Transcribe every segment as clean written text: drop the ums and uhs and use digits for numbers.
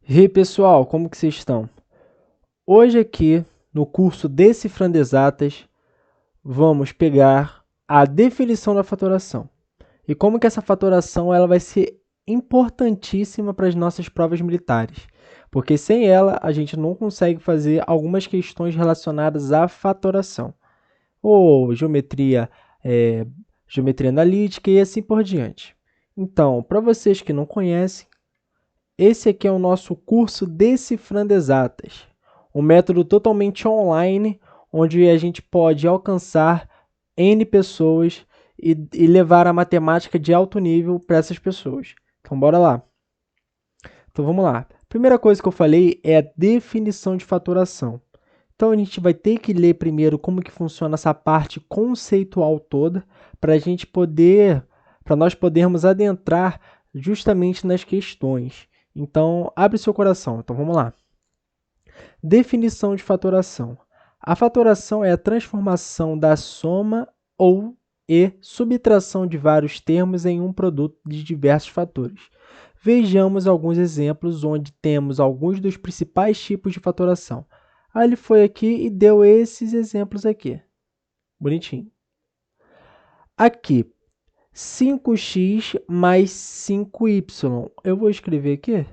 E aí, pessoal, como que vocês estão? Hoje aqui, no curso Decifrando Exatas, vamos pegar a definição da fatoração. E como que essa fatoração ela vai ser importantíssima para as nossas provas militares. Porque sem ela, a gente não consegue fazer algumas questões relacionadas à fatoração. Ou geometria, geometria analítica e assim por diante. Então, para vocês que não conhecem, esse aqui é o nosso curso Decifrando Exatas, um método totalmente online, onde a gente pode alcançar N pessoas e levar a matemática de alto nível para essas pessoas. Então, bora lá. Então, vamos lá. Primeira coisa que eu falei é a definição de fatoração. Então, a gente vai ter que ler primeiro como que funciona essa parte conceitual toda, para nós podermos adentrar justamente nas questões. Então, abre seu coração. Então, vamos lá. Definição de fatoração. A fatoração é a transformação da soma ou e subtração de vários termos em um produto de diversos fatores. Vejamos alguns exemplos onde temos alguns dos principais tipos de fatoração. Aí ele foi aqui e deu esses exemplos aqui. Bonitinho. Aqui, 5x mais 5y. Eu vou escrever aqui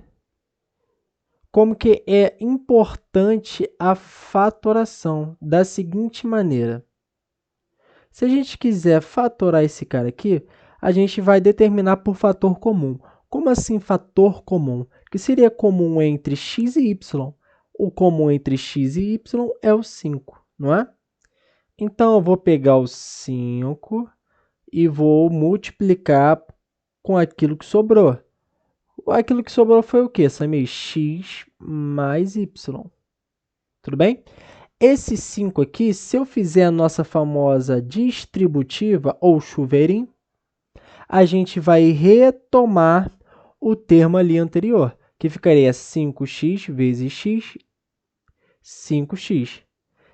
como que é importante a fatoração da seguinte maneira. Se a gente quiser fatorar esse cara aqui, a gente vai determinar por fator comum. Como assim fator comum? Que seria comum entre x e y. O comum entre x e y é o 5, não é? Então, eu vou pegar o 5 e vou multiplicar com aquilo que sobrou. Aquilo que sobrou foi o quê, Samir? X mais y. Tudo bem? Esse 5 aqui, se eu fizer a nossa famosa distributiva ou chuveirinho, a gente vai retomar o termo ali anterior, que ficaria 5x vezes x, 5x.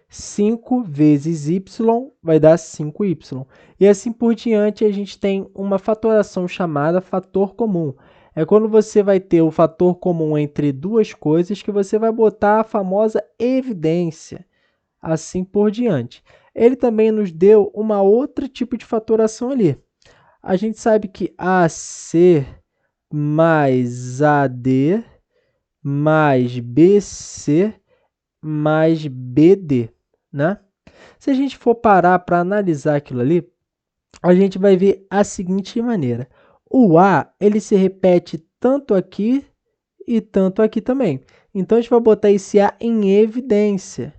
5 vezes y vai dar 5y. E assim por diante, a gente tem uma fatoração chamada fator comum. É quando você vai ter o fator comum entre duas coisas que você vai botar a famosa evidência. Assim por diante. Ele também nos deu uma outra tipo de fatoração ali. A gente sabe que AC mais AD mais BC mais BD, né? Se a gente for parar para analisar aquilo ali, a gente vai ver a seguinte maneira. O A, ele se repete tanto aqui e tanto aqui também. Então, a gente vai botar esse A em evidência.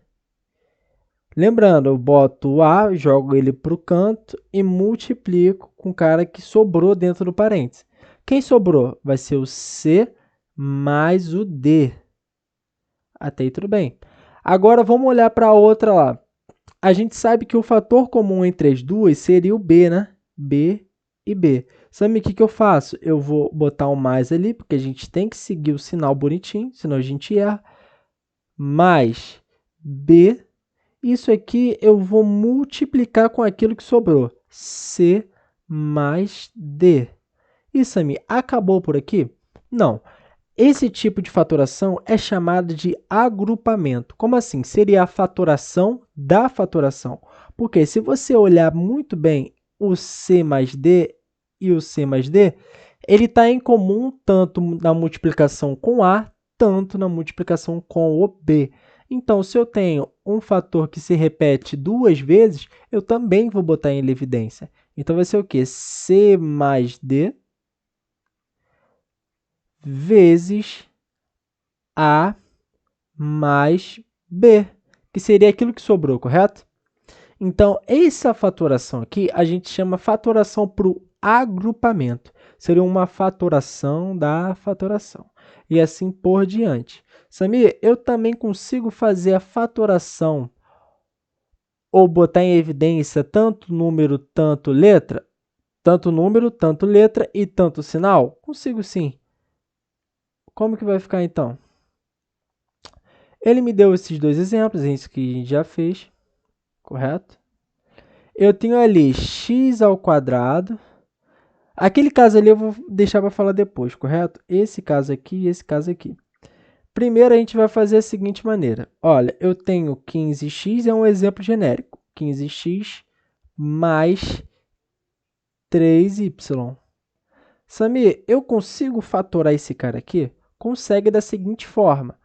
Lembrando, eu boto o A, jogo ele para o canto e multiplico com o cara que sobrou dentro do parênteses. Quem sobrou? Vai ser o C mais o D. Até aí tudo bem. Agora vamos olhar para a outra lá. A gente sabe que o fator comum entre as duas seria o B, né? B e B. Sabe o que eu faço? Eu vou botar um mais ali, porque a gente tem que seguir o sinal bonitinho, senão a gente erra. Mais B. Isso aqui eu vou multiplicar com aquilo que sobrou. C mais D. E, Sami, acabou por aqui? Não. Esse tipo de fatoração é chamado de agrupamento. Como assim? Seria a fatoração da fatoração. Porque se você olhar muito bem o C mais D e o C mais D, ele está em comum tanto na multiplicação com A, tanto na multiplicação com o B. Então, se eu tenho um fator que se repete duas vezes, eu também vou botar em evidência. Então, vai ser o quê? C mais D vezes A mais B, que seria aquilo que sobrou, correto? Então, essa fatoração aqui, a gente chama fatoração por agrupamento. Seria uma fatoração da fatoração. E assim por diante. Samir, eu também consigo fazer a fatoração ou botar em evidência tanto número, tanto letra? Tanto número, tanto letra e tanto sinal? Consigo sim. Como que vai ficar então? Ele me deu esses dois exemplos, isso que a gente já fez, correto? Eu tenho ali x ao quadrado. Aquele caso ali eu vou deixar para falar depois, correto? Esse caso aqui e esse caso aqui. Primeiro, a gente vai fazer a seguinte maneira. Olha, eu tenho 15x, é um exemplo genérico. 15x mais 3y. Samir, eu consigo fatorar esse cara aqui? Consegue da seguinte forma.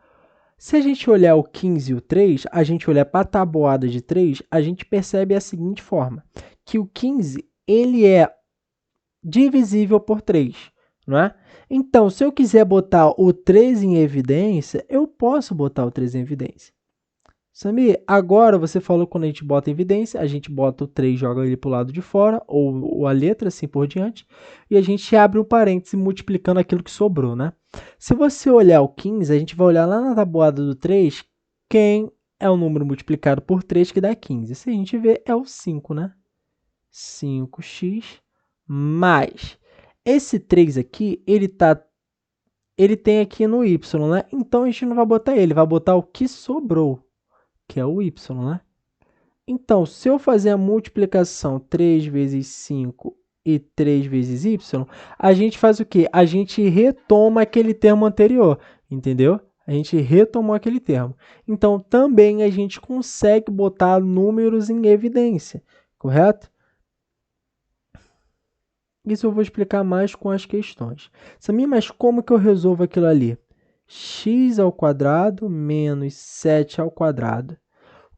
Se a gente olhar o 15 e o 3, a gente olhar para a tabuada de 3, a gente percebe a seguinte forma, que o 15 ele é divisível por 3, não é? Então, se eu quiser botar o 3 em evidência, eu posso botar o 3 em evidência. Samir, agora você falou que quando a gente bota em evidência, a gente bota o 3, joga ele para o lado de fora, ou a letra, assim por diante, e a gente abre um parêntese multiplicando aquilo que sobrou, né? Se você olhar o 15, a gente vai olhar lá na tabuada do 3, quem é o número multiplicado por 3 que dá 15. Se a gente ver, é o 5, né? 5x mais. Esse 3 aqui, ele tem aqui no y, né? Então, a gente não vai botar ele, vai botar o que sobrou, que é o y, né? Então, se eu fazer a multiplicação 3 vezes 5 e 3 vezes y, a gente faz o quê? A gente retoma aquele termo anterior, entendeu? A gente retomou aquele termo. Então, também a gente consegue botar números em evidência, correto? Isso eu vou explicar mais com as questões. Samir, mas como que eu resolvo aquilo ali? X ao quadrado menos 7 ao quadrado.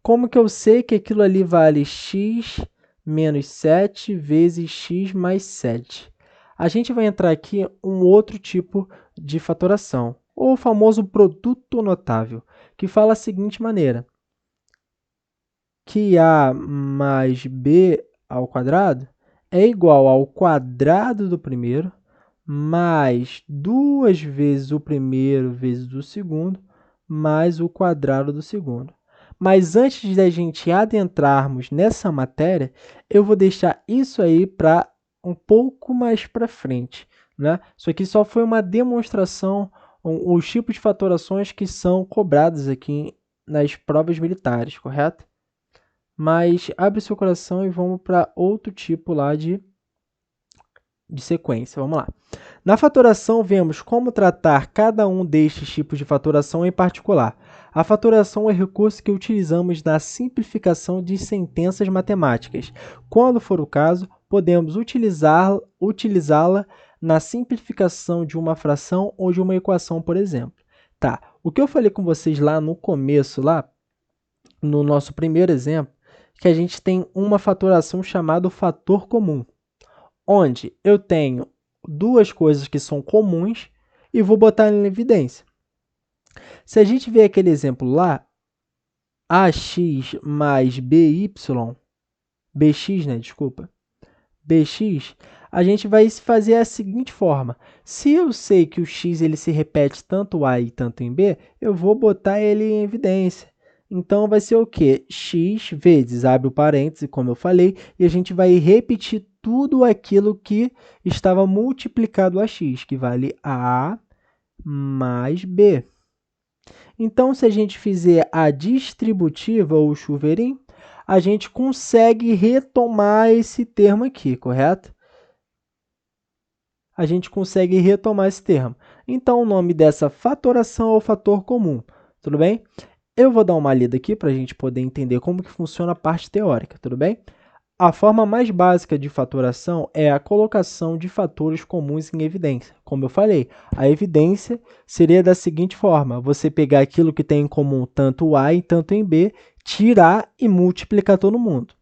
Como que eu sei que aquilo ali vale x menos 7 vezes x mais 7? A gente vai entrar aqui um outro tipo de fatoração, ou o famoso produto notável, que fala a seguinte maneira, que a mais b ao quadrado é igual ao quadrado do primeiro mais 2 vezes o primeiro vezes o segundo mais o quadrado do segundo. Mas antes da gente adentrarmos nessa matéria, eu vou deixar isso aí para um pouco mais para frente, né? Isso aqui só foi uma demonstração, os tipos de fatorações que são cobrados aqui nas provas militares, correto? Mas abre seu coração e vamos para outro tipo lá de sequência. Vamos lá. Na fatoração, vemos como tratar cada um destes tipos de fatoração em particular. A fatoração é o recurso que utilizamos na simplificação de sentenças matemáticas. Quando for o caso, podemos utilizá-la na simplificação de uma fração ou de uma equação, por exemplo. Tá, o que eu falei com vocês lá no começo, lá no nosso primeiro exemplo, que a gente tem uma fatoração chamada fator comum, onde eu tenho duas coisas que são comuns e vou botar em evidência. Se a gente ver aquele exemplo lá, ax mais by, bx, né, desculpa, bx, a gente vai fazer a seguinte forma. Se eu sei que o x ele se repete tanto a e tanto em b, eu vou botar ele em evidência. Então, vai ser o quê? X vezes, abre o parêntese, como eu falei, e a gente vai repetir tudo aquilo que estava multiplicado a x, que vale a mais b. Então, se a gente fizer a distributiva ou o chuveirinho, a gente consegue retomar esse termo aqui, correto? A gente consegue retomar esse termo. Então, o nome dessa fatoração é o fator comum, tudo bem? Eu vou dar uma lida aqui para a gente poder entender como que funciona a parte teórica, tudo bem? A forma mais básica de fatoração é a colocação de fatores comuns em evidência. Como eu falei, a evidência seria da seguinte forma, você pegar aquilo que tem em comum tanto A e tanto em B, tirar e multiplicar todo mundo.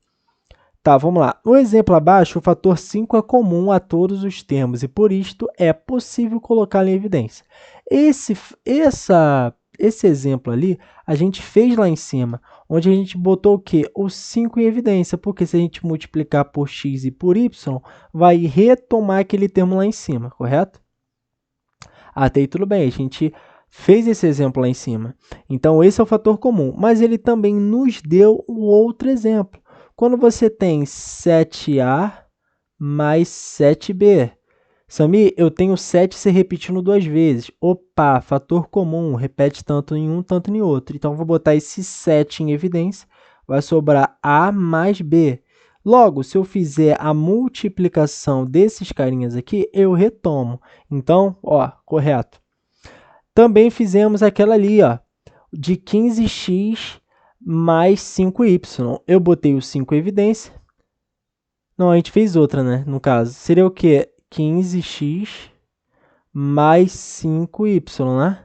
Tá, vamos lá. No exemplo abaixo, o fator 5 é comum a todos os termos e, por isto, é possível colocá-lo em evidência. Esse exemplo ali, a gente fez lá em cima, onde a gente botou o quê? O 5 em evidência, porque se a gente multiplicar por x e por y, vai retomar aquele termo lá em cima, correto? Até aí tudo bem, a gente fez esse exemplo lá em cima. Então, esse é o fator comum, mas ele também nos deu um outro exemplo. Quando você tem 7a mais 7b, Samir, eu tenho 7 se repetindo duas vezes. Opa, fator comum, repete tanto em um, tanto em outro. Então, vou botar esse 7 em evidência, vai sobrar a mais b. Logo, se eu fizer a multiplicação desses carinhas aqui, eu retomo. Então, ó, correto. Também fizemos aquela ali, ó, de 15x mais 5y. Eu botei o 5 em evidência. Não, a gente fez outra, né? No caso, seria o quê? 15x mais 5y, né?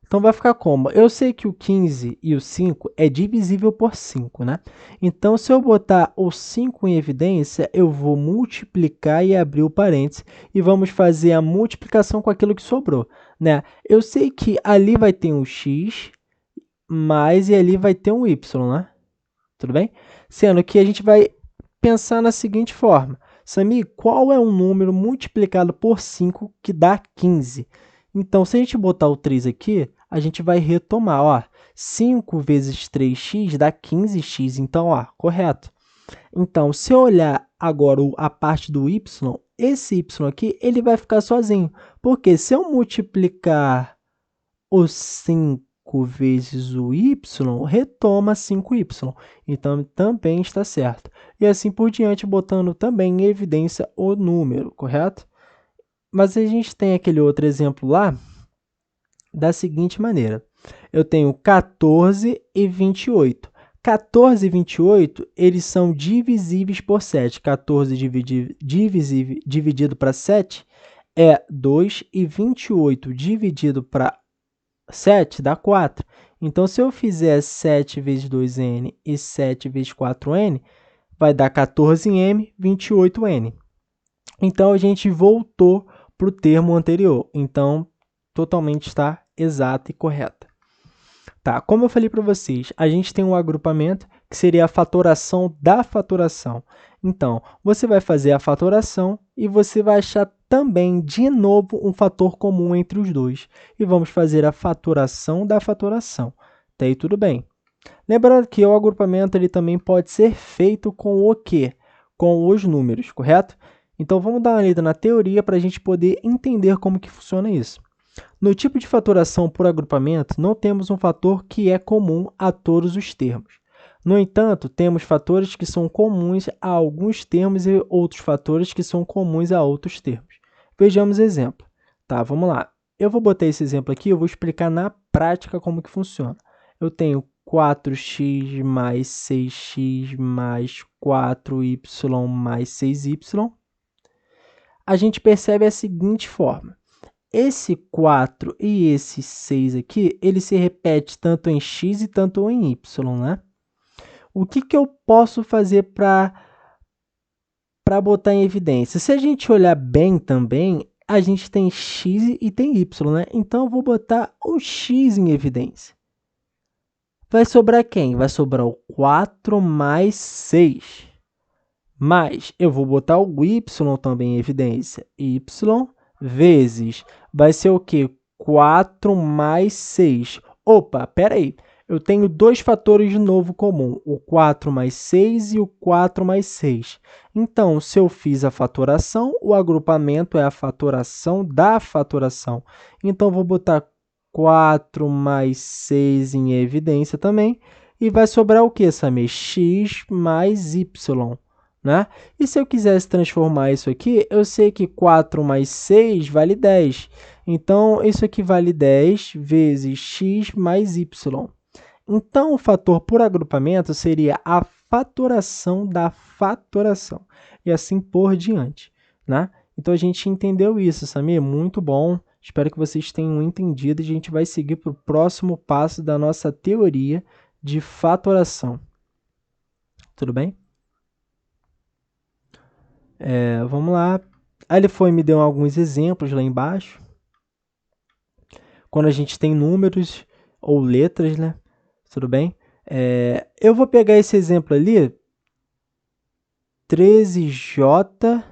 Então, vai ficar como? Eu sei que o 15 e o 5 é divisível por 5, né? Então, se eu botar o 5 em evidência, eu vou multiplicar e abrir o parênteses e vamos fazer a multiplicação com aquilo que sobrou, né? Eu sei que ali vai ter um x, mais e ali vai ter um y, né? Tudo bem? Sendo que a gente vai pensar na seguinte forma. Sami, qual é um número multiplicado por 5 que dá 15? Então, se a gente botar o 3 aqui, a gente vai retomar. Ó, 5 vezes 3x dá 15x. Então, ó, correto. Então, se eu olhar agora a parte do y, esse y aqui, ele vai ficar sozinho. Porque se eu multiplicar o 5 vezes o y, retoma 5y. Então, também está certo. E assim por diante, botando também em evidência o número, correto? Mas a gente tem aquele outro exemplo lá da seguinte maneira. Eu tenho 14 e 28. 14 e 28, eles são divisíveis por 7. 14 dividido para 7 é 2 e 28 dividido para 7 dá 4. Então, se eu fizer 7 vezes 2n e 7 vezes 4n, vai dar 14m, 28n. Então, a gente voltou para o termo anterior. Então, totalmente está exata e correta. Tá, como eu falei para vocês, a gente tem um agrupamento que seria a fatoração da fatoração. Então, você vai fazer a fatoração e você vai achar também, de novo, um fator comum entre os dois. E vamos fazer a fatoração da fatoração. Até aí tudo bem. Lembrando que o agrupamento ele também pode ser feito com o quê? Com os números, correto? Então, vamos dar uma lida na teoria para a gente poder entender como que funciona isso. No tipo de fatoração por agrupamento, não temos um fator que é comum a todos os termos. No entanto, temos fatores que são comuns a alguns termos e outros fatores que são comuns a outros termos. Vejamos exemplo. Tá, vamos lá. Eu vou botar esse exemplo aqui, eu vou explicar na prática como que funciona. Eu tenho 4x mais 6x mais 4y mais 6y. A gente percebe a seguinte forma. Esse 4 e esse 6 aqui, ele se repete tanto em x e tanto em y, né? O que eu posso fazer para botar em evidência? Se a gente olhar bem também, a gente tem x e tem y, né? Então, eu vou botar o x em evidência. Vai sobrar quem? Vai sobrar o 4 mais 6. Mas eu vou botar o y também em evidência. Y vezes, vai ser o quê? 4 mais 6. Opa, espera aí. Eu tenho dois fatores de novo comum, o 4 mais 6 e o 4 mais 6. Então, se eu fiz a fatoração, o agrupamento é a fatoração da fatoração. Então, vou botar 4 mais 6 em evidência também. E vai sobrar o quê, Samir? X mais y. Né? E se eu quisesse transformar isso aqui, eu sei que 4 mais 6 vale 10. Então, isso aqui vale 10 vezes x mais y. Então, o fator por agrupamento seria a fatoração da fatoração. E assim por diante. Né? Então, a gente entendeu isso, Samir? Muito bom. Espero que vocês tenham entendido. E a gente vai seguir para o próximo passo da nossa teoria de fatoração. Tudo bem? Vamos lá. Aí ele foi e me deu alguns exemplos lá embaixo. Quando a gente tem números ou letras, né? Tudo bem? Eu vou pegar esse exemplo ali. 13J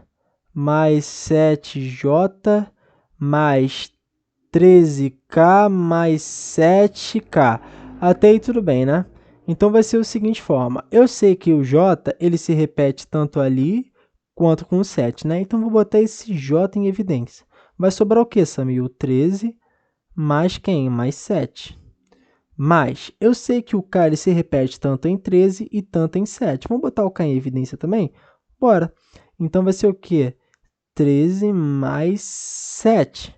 mais 7J mais 13K mais 7K. Até aí tudo bem, né? Então, vai ser o seguinte forma. Eu sei que o J ele se repete tanto ali quanto com o 7, né? Então, vou botar esse J em evidência. Vai sobrar o que, Samir? O 13 mais quem? Mais 7. Mas eu sei que o K ele se repete tanto em 13 e tanto em 7. Vamos botar o K em evidência também? Bora. Então, vai ser o quê? 13 mais 7.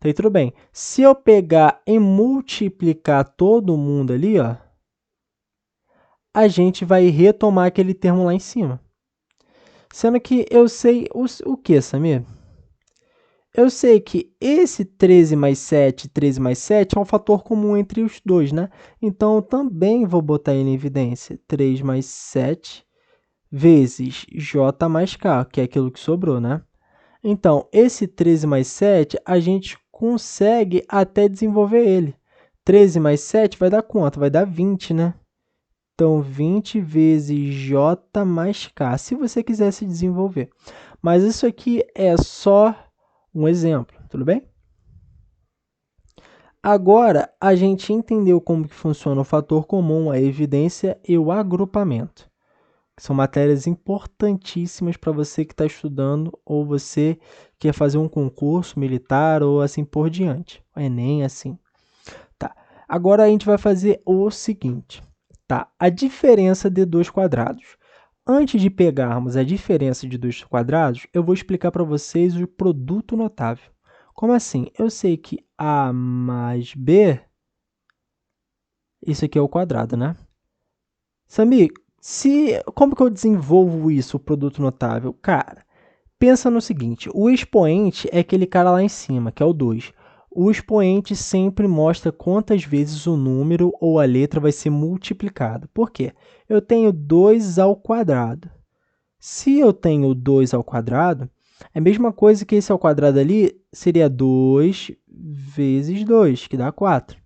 Tá aí tudo bem. Se eu pegar e multiplicar todo mundo ali, ó, a gente vai retomar aquele termo lá em cima. Sendo que eu sei o que, Samir? Eu sei que esse 13 mais 7, 13 mais 7 é um fator comum entre os dois, né? Então, eu também vou botar ele em evidência. 3 mais 7 vezes J mais K, que é aquilo que sobrou, né? Então, esse 13 mais 7, a gente consegue até desenvolver ele. 13 mais 7 vai dar quanto? Vai dar 20, né? Então, 20 vezes J mais K, se você quiser se desenvolver. Mas isso aqui é só um exemplo, tudo bem? Agora, a gente entendeu como que funciona o fator comum, a evidência e o agrupamento. São matérias importantíssimas para você que está estudando ou você quer fazer um concurso militar ou assim por diante. O Enem, assim. Tá. Agora a gente vai fazer o seguinte, tá? A diferença de dois quadrados. Antes de pegarmos a diferença de dois quadrados, eu vou explicar para vocês o produto notável. Como assim? Eu sei que A mais B, isso aqui é o quadrado, né? Samir, como que eu desenvolvo isso, o produto notável? Cara, pensa no seguinte, o expoente é aquele cara lá em cima, que é o 2. O expoente sempre mostra quantas vezes o número ou a letra vai ser multiplicado. Por quê? Eu tenho 2 ao quadrado. Se eu tenho 2 ao quadrado, é a mesma coisa que esse ao quadrado ali seria 2 vezes 2, que dá 4.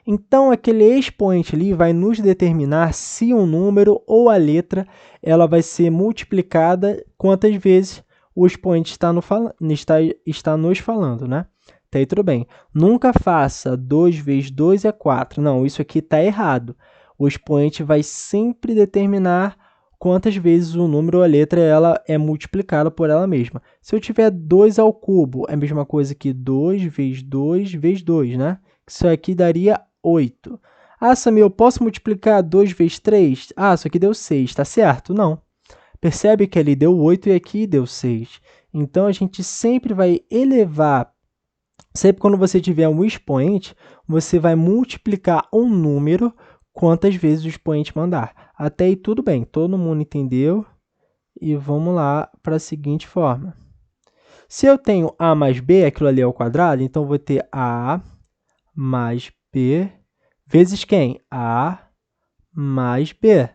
Então, aquele expoente ali vai nos determinar se um número ou a letra ela vai ser multiplicada quantas vezes o expoente está nos falando, né? Tá aí tudo bem. Nunca faça 2 vezes 2 é 4. Não, isso aqui está errado. O expoente vai sempre determinar quantas vezes o número ou a letra ela é multiplicada por ela mesma. Se eu tiver 2 ao cubo, é a mesma coisa que 2 vezes 2 vezes 2, né? Isso aqui daria 8. Ah, Samir, eu posso multiplicar 2 vezes 3? Ah, isso aqui deu 6, tá certo? Não. Percebe que ali deu 8 e aqui deu 6. Então, a gente sempre vai elevar. Sempre quando você tiver um expoente, você vai multiplicar um número quantas vezes o expoente mandar. Até aí tudo bem, todo mundo entendeu? E vamos lá para a seguinte forma. Se eu tenho A mais B, aquilo ali é o quadrado, então eu vou ter A mais B vezes quem? A mais B.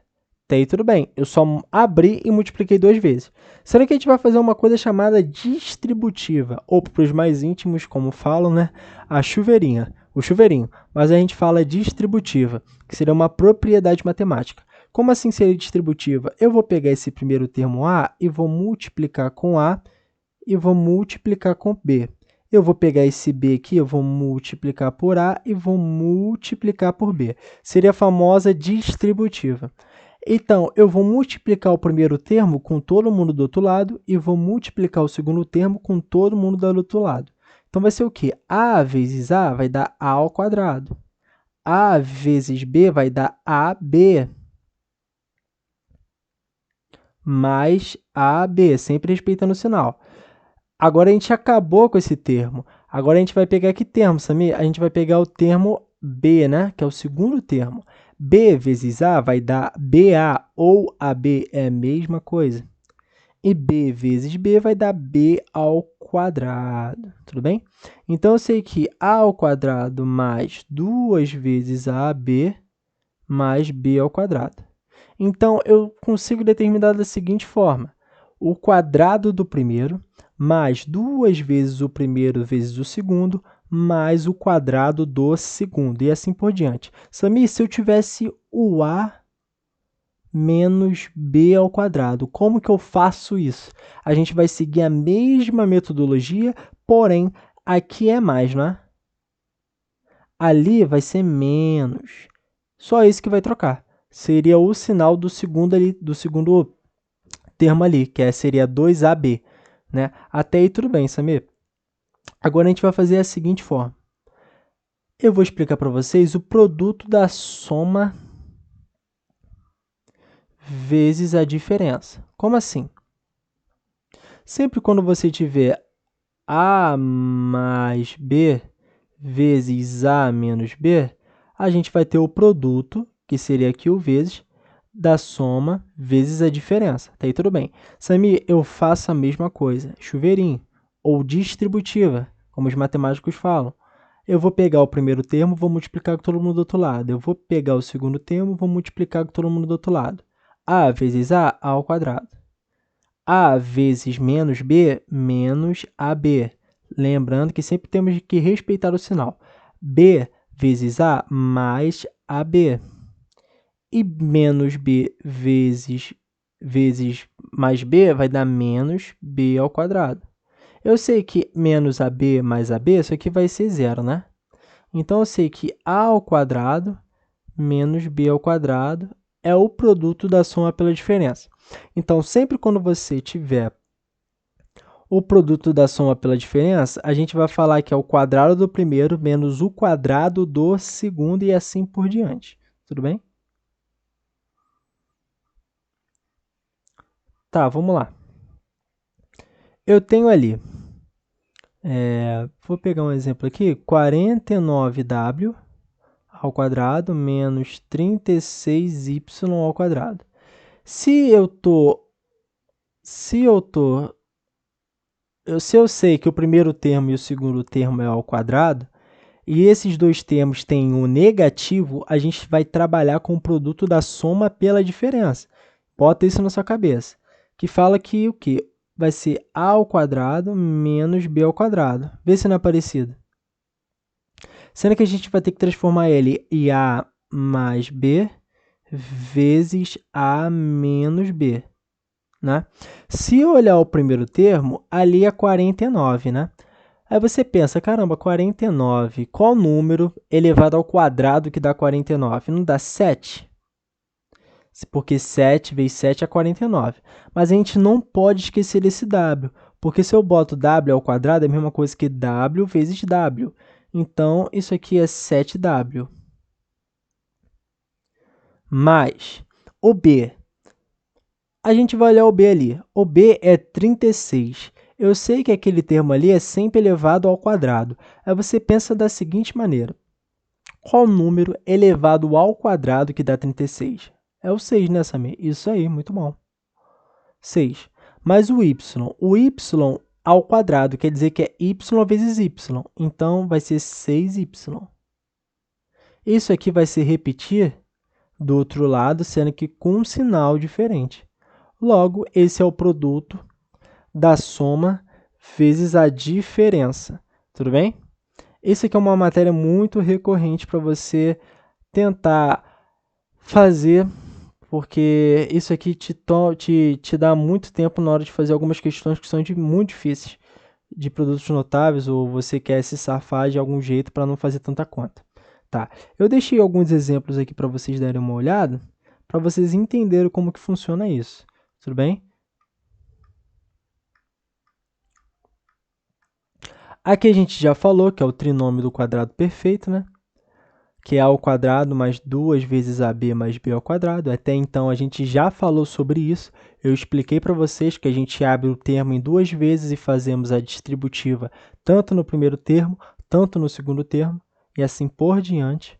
Até aí tudo bem. Eu só abri e multipliquei 2 vezes. Será que a gente vai fazer uma coisa chamada distributiva? Ou para os mais íntimos, como falam, né? A chuveirinha. O chuveirinho. Mas a gente fala distributiva, que seria uma propriedade matemática. Como assim seria distributiva? Eu vou pegar esse primeiro termo A e vou multiplicar com A e vou multiplicar com B. Eu vou pegar esse B aqui, eu vou multiplicar por A e vou multiplicar por B. Seria a famosa distributiva. Então, eu vou multiplicar o primeiro termo com todo mundo do outro lado e vou multiplicar o segundo termo com todo mundo do outro lado. Então, vai ser o quê? A vezes A vai dar A ao quadrado. A vezes B vai dar AB mais AB, sempre respeitando o sinal. Agora a gente acabou com esse termo. Agora a gente vai pegar que termo, Samir? A gente vai pegar o termo B, né? Que é o segundo termo. B vezes A vai dar BA ou AB é a mesma coisa. E B vezes B vai dar B ao quadrado. Tudo bem? Então eu sei que A ao quadrado mais 2 vezes AB mais B ao quadrado. Então eu consigo determinar da seguinte forma: o quadrado do primeiro mais 2 vezes o primeiro vezes o segundo, mais o quadrado do segundo, e assim por diante. Samir, se eu tivesse o A menos B ao quadrado, como que eu faço isso? A gente vai seguir a mesma metodologia, porém, aqui é mais, não é? Ali vai ser menos. Só isso que vai trocar. Seria o sinal do segundo termo ali, que seria 2AB. Né? Até aí tudo bem, Samir. Agora a gente vai fazer a seguinte forma. Eu vou explicar para vocês o produto da soma vezes a diferença. Como assim? Sempre quando você tiver A mais B vezes A menos B, a gente vai ter o produto, que seria aqui o vezes, da soma vezes a diferença. Tá aí tudo bem. Sami, eu faço a mesma coisa. Chuveirinho ou distributiva, como os matemáticos falam. Eu vou pegar o primeiro termo, vou multiplicar com todo mundo do outro lado. Eu vou pegar o segundo termo, vou multiplicar com todo mundo do outro lado. A vezes A ao quadrado. A vezes menos B, menos AB. Lembrando que sempre temos que respeitar o sinal. B vezes A mais AB. E menos B vezes mais B vai dar menos B ao quadrado. Eu sei que menos AB mais AB, isso aqui vai ser zero, né? Então, eu sei que A ao quadrado menos B ao quadrado é o produto da soma pela diferença. Então, sempre quando você tiver o produto da soma pela diferença, a gente vai falar que é o quadrado do primeiro menos o quadrado do segundo e assim por diante. Tudo bem? Tá, vamos lá. Eu tenho ali, vou pegar um exemplo aqui, 49w ao quadrado menos 36y ao quadrado. Se eu sei que o primeiro termo e o segundo termo é ao quadrado, e esses dois termos têm o negativo, a gente vai trabalhar com o produto da soma pela diferença. Bota isso na sua cabeça. Que fala que o quê? Vai ser a ao quadrado menos b ao quadrado. Vê se não é parecido. Sendo que a gente vai ter que transformar ele em a mais b vezes a menos b. Né? Se eu olhar o primeiro termo, ali é 49, né? Aí você pensa, caramba, 49, qual número elevado ao quadrado que dá 49? Não dá 7? Porque 7 vezes 7 é 49. Mas a gente não pode esquecer desse w, porque se eu boto w ao quadrado, é a mesma coisa que w vezes w. Então, isso aqui é 7w. Mais o b. A gente vai olhar o b ali. O b é 36. Eu sei que aquele termo ali é sempre elevado ao quadrado. Aí você pensa da seguinte maneira. Qual número elevado ao quadrado que dá 36? É o 6, né, Samir? Isso aí, muito bom. 6. Mas o y ao quadrado quer dizer que é y vezes y. Então, vai ser 6y. Isso aqui vai se repetir do outro lado, sendo que com um sinal diferente. Logo, esse é o produto da soma vezes a diferença. Tudo bem? Isso aqui é uma matéria muito recorrente para você tentar fazer, porque isso aqui te dá muito tempo na hora de fazer algumas questões que são muito difíceis de produtos notáveis, ou você quer se safar de algum jeito para não fazer tanta conta. Tá. Eu deixei alguns exemplos aqui para vocês darem uma olhada, para vocês entenderem como que funciona isso. Tudo bem? Aqui a gente já falou que é o trinômio do quadrado perfeito, né? Que é a ao quadrado mais 2 vezes AB mais B ao quadrado. Até então, a gente já falou sobre isso. Eu expliquei para vocês que a gente abre o termo em duas vezes e fazemos a distributiva tanto no primeiro termo, tanto no segundo termo, e assim por diante.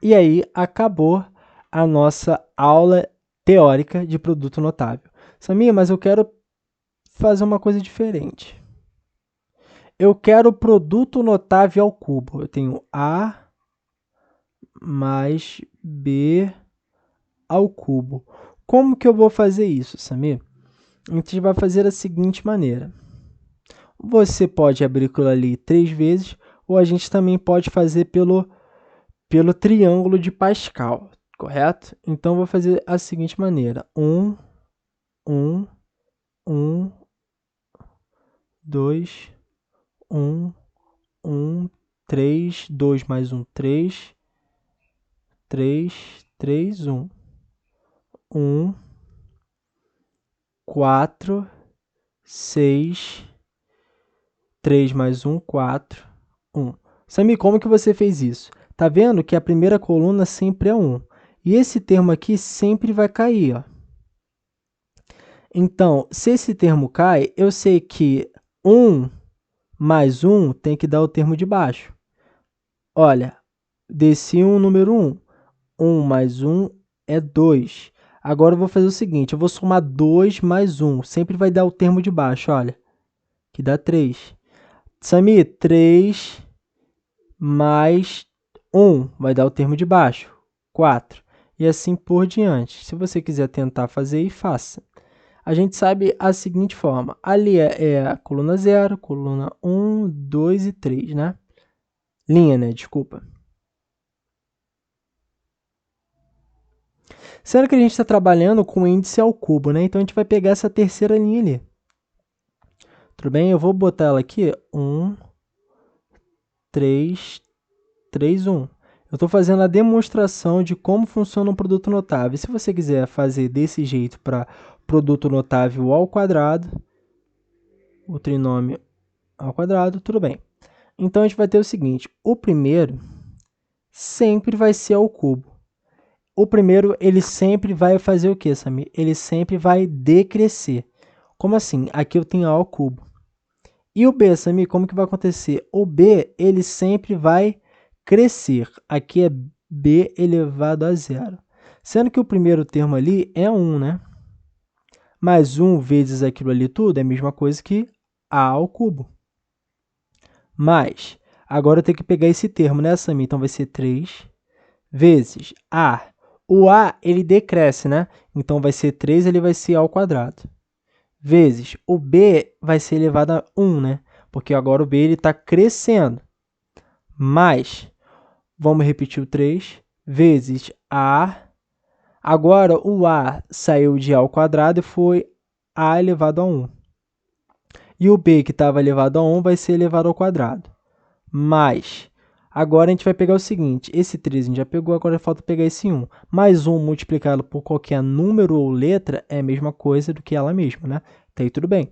E aí, acabou a nossa aula teórica de produto notável. Samir, mas eu quero fazer uma coisa diferente. Eu quero o produto notável ao cubo. Eu tenho A mais B ao cubo. Como que eu vou fazer isso, Samir? A gente vai fazer da seguinte maneira. Você pode abrir aquilo ali 3 vezes, ou a gente também pode fazer pelo triângulo de Pascal, correto? Então, vou fazer a seguinte maneira. 1, 2, 1, 3, 2 mais 1, 3, 1. 1, 4, 6, 3 mais 1, 4, 1. Samir, como que você fez isso? Tá vendo que a primeira coluna sempre é 1. E esse termo aqui sempre vai cair, ó. Então, se esse termo cai, eu sei que 1 mais 1 tem que dar o termo de baixo. Olha, desci um número 1. 1 mais 1 é 2. Agora eu vou fazer o seguinte, eu vou somar 2 mais 1. Sempre vai dar o termo de baixo, olha, que dá 3. Samir, 3 mais 1 vai dar o termo de baixo, 4. E assim por diante. Se você quiser tentar fazer aí, faça. A gente sabe a seguinte forma. Ali é a coluna 0, coluna 1, 2 e 3, né? Linha, né? Desculpa. Sendo que a gente está trabalhando com o índice ao cubo, né? Então, a gente vai pegar essa terceira linha ali. Tudo bem? Eu vou botar ela aqui. 1, 3, 3, 1. Eu estou fazendo a demonstração de como funciona um produto notável. Se você quiser fazer desse jeito para produto notável ao quadrado, o trinômio ao quadrado, tudo bem. Então, a gente vai ter o seguinte. O primeiro sempre vai ser ao cubo. O primeiro, ele sempre vai fazer o quê, Samir? Ele sempre vai decrescer. Como assim? Aqui eu tenho A ao cubo. E o B, Samir, como que vai acontecer? O B, ele sempre vai crescer. Aqui é B elevado a 0. Sendo que o primeiro termo ali é 1, né? Mais 1 vezes aquilo ali tudo é a mesma coisa que A ao cubo. Mas, agora eu tenho que pegar esse termo, né, Samir? Então, vai ser 3 vezes A. O A, ele decresce, né? Então, vai ser 3, ele vai ser A ao quadrado. Vezes o B vai ser elevado a 1, né? Porque agora o B está crescendo. Mais, vamos repetir o 3, vezes A. Agora, o A saiu de A ao quadrado e foi A elevado a 1. E o B, que estava elevado a 1, vai ser elevado ao quadrado. Mais, agora a gente vai pegar o seguinte, esse 3 a gente já pegou, agora falta pegar esse 1. Mais 1 multiplicado por qualquer número ou letra é a mesma coisa do que ela mesma, né? Tá aí tudo bem.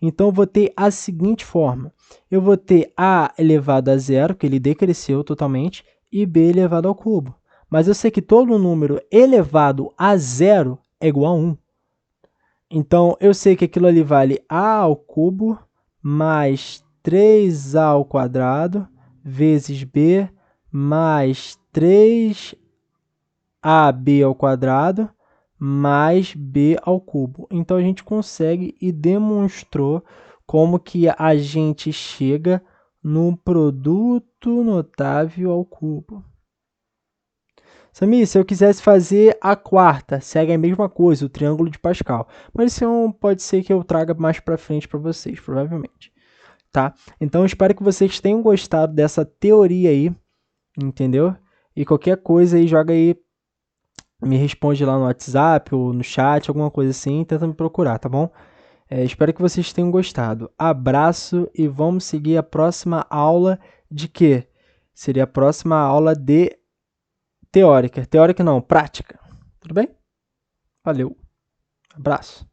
Então, eu vou ter a seguinte forma. Eu vou ter A elevado a 0, que ele decresceu totalmente, e B elevado ao cubo. Mas eu sei que todo número elevado a 0 é igual a 1. Então, eu sei que aquilo ali vale A ao cubo mais 3A ao quadrado vezes B mais 3AB ao quadrado mais B ao cubo. Então, a gente consegue e demonstrou como que a gente chega no produto notável ao cubo. Samir, se eu quisesse fazer a quarta, segue a mesma coisa, o triângulo de Pascal. Mas isso pode ser que eu traga mais para frente para vocês, provavelmente. Tá? Então, espero que vocês tenham gostado dessa teoria aí, entendeu? E qualquer coisa aí, joga aí, me responde lá no WhatsApp ou no chat, alguma coisa assim, tenta me procurar, tá bom? Espero que vocês tenham gostado. Abraço e vamos seguir a próxima aula de quê? Seria a próxima aula de teórica. Teórica não, prática. Tudo bem? Valeu. Abraço.